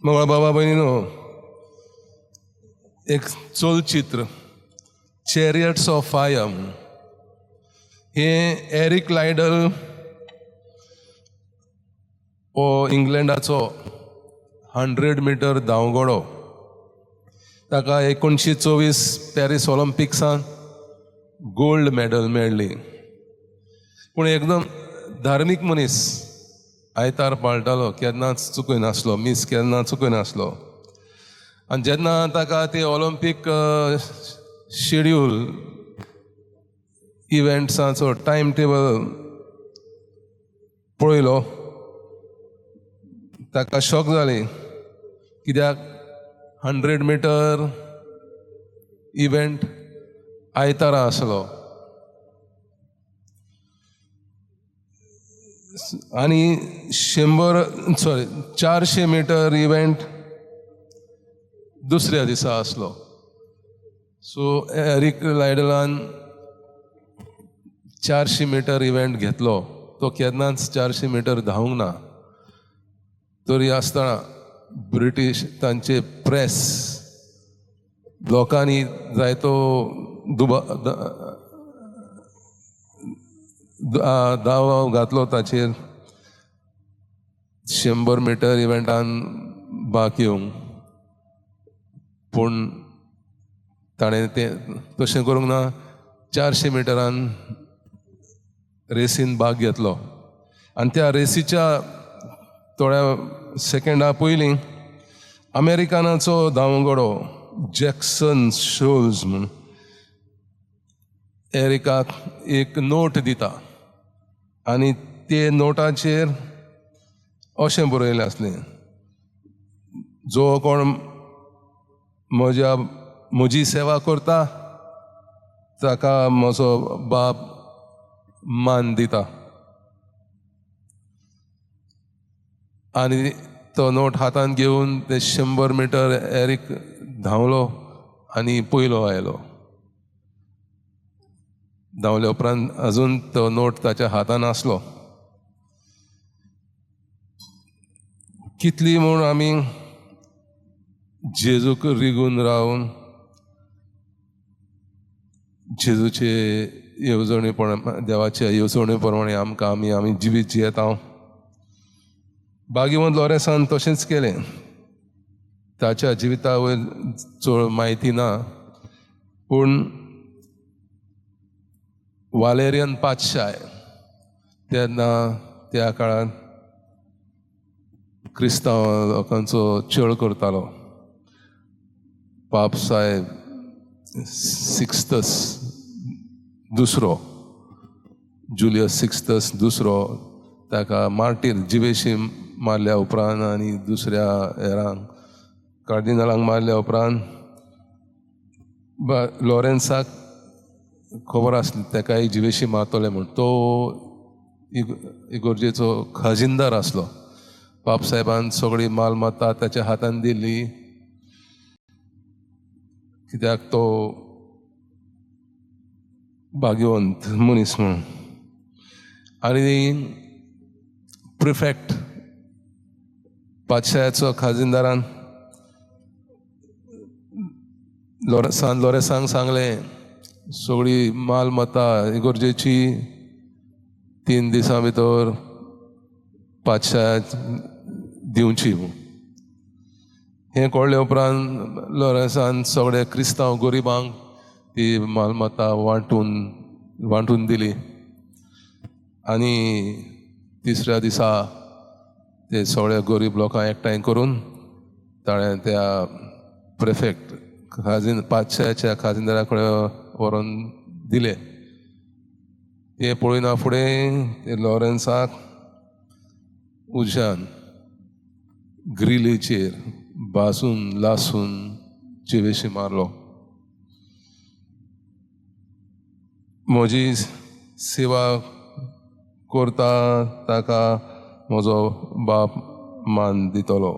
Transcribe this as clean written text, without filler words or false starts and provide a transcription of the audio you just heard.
मंगळ बाबा भयणीनो, एक चलचित्र चॅरियट्स ऑफ फायर हे एरिक लायडल हो इंग्लंडाचो 100 मीटर धांवगडो. ताका 1924 पॅरीस ऑलिंपिक्सान गोल्ड मेडल मेळ्ळी. पूण एकदम धार्मीक मनीस, आयतार पाळटालो, केन्नाच चुकयनासलो, मीस केन्ना चुकयनासलो. आनी जेन्ना ताका ते ऑलिंपीक शेड्यूल इव्हेंट्साचो टायम टेबल पळयलो, ताका शॉक जाली. कित्याक 100 मीटर इव्हेंट आयतारा आसलो आनी 400 मीटर इव्हेंट दुसऱ्या दिसा आसलो. सो एरिक लायडलान 400 मीटर इव्हेंट घेतलो. तो केन्नाच 400 मीटर धांवूंक ना. तरी आसतना ब्रिटीश तांचे प्रेस लोकांनी जायतो दावा घातलो ताचेर 100 मीटर इव्हेंटान भाग घेवंक. पूण ताणें तें तशें करूंक ना. 400 मीटरान रेसीन भाग घेतलो. आनी त्या रेसीच्या थोड्या सेकंडा पयलीं अमेरिकनाचो धांवगडो जॅक्सन शोल्स म्हूण एरिकाक एक नोट दिता. आनी ते नोटाचेर अशें बरयलें आसलें, जो कोण म्हजी सेवा करता ताका म्हजो बाप मान दिता. आनी तो नोट हातान घेवन ते 100 मीटर एरिक धांवलो आनी पयलो आयलो. धांवले उपरांत अजून तो नोट ताच्या हातान आसलो. कितली म्हूण आमी जेजूक रिगून रावन जेजूचे येवजणे देवाच्या येवजणे प्रमाणे आमी जिवीत जियेता. भाग्यवंत लॉरेन्सान तशेंच केलें. ताच्या जिविता वयर चड म्हायती ना, पूण वालेरियन पातशाय तेन्ना त्या काळांत क्रिस्तांव लोकांचो छळ करतालो. पाप साहेब सिक्स्थस दुसरो, जुलियस सिक्स्थस दुसरो ताका मार्टीर जिवेशी मारल्या उपरांत आनी दुसऱ्या हेरांक कार्डिनलांक मारल्या उपरांत लॉरेन्साक खबर आसली ताकाय जिवेशी मारतले म्हूण. तो इगोर्जेचो खजिनदार आसलो. पाप साहेबान सगळी मालमत्ता ताच्या हातान दिली, कित्याक तो भाग्यवंत मनीस म्हणून. आनी प्रिफेक्ट पातशायाचो खजिनदारान लॉरेन्सांक सांगलें, सगळी मालमत्ता इगोर्जेची 3 दिसां भितर पातशायाक दिवची. हें कळ्ळे उपरांत लॉरेन्सान सगळे क्रिस्तांव गरिबांक ती मालमत्ता वांटून दिली. आनी तिसऱ्या दिसा ते सगळ्या गरीब लोकांक एकठांय करून ताणें त्या प्रिफेक्ट पातशायाच्या खाजिनदारा कडेन व्हरून दिले. ते पळयना फुडें ते लॉरेन्साक उज्यान ग्रिलीचेर भाजून लासून जिवेशी मारलो. म्हजी सेवा करता ताका म्हजो बाप मान दितलो.